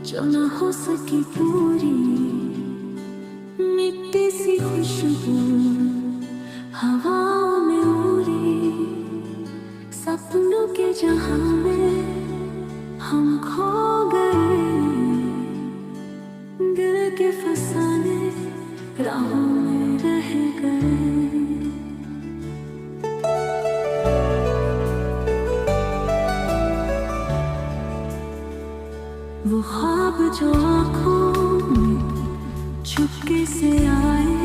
जो न हो सकी पूरी। मिट्टी सी खुशबू हवाओं में उड़ी, सपनों के जहां में हम खो गए। दिल के फसाने राहों में रह गए। वो ख्वाब जो आँखों में चुपके से आए,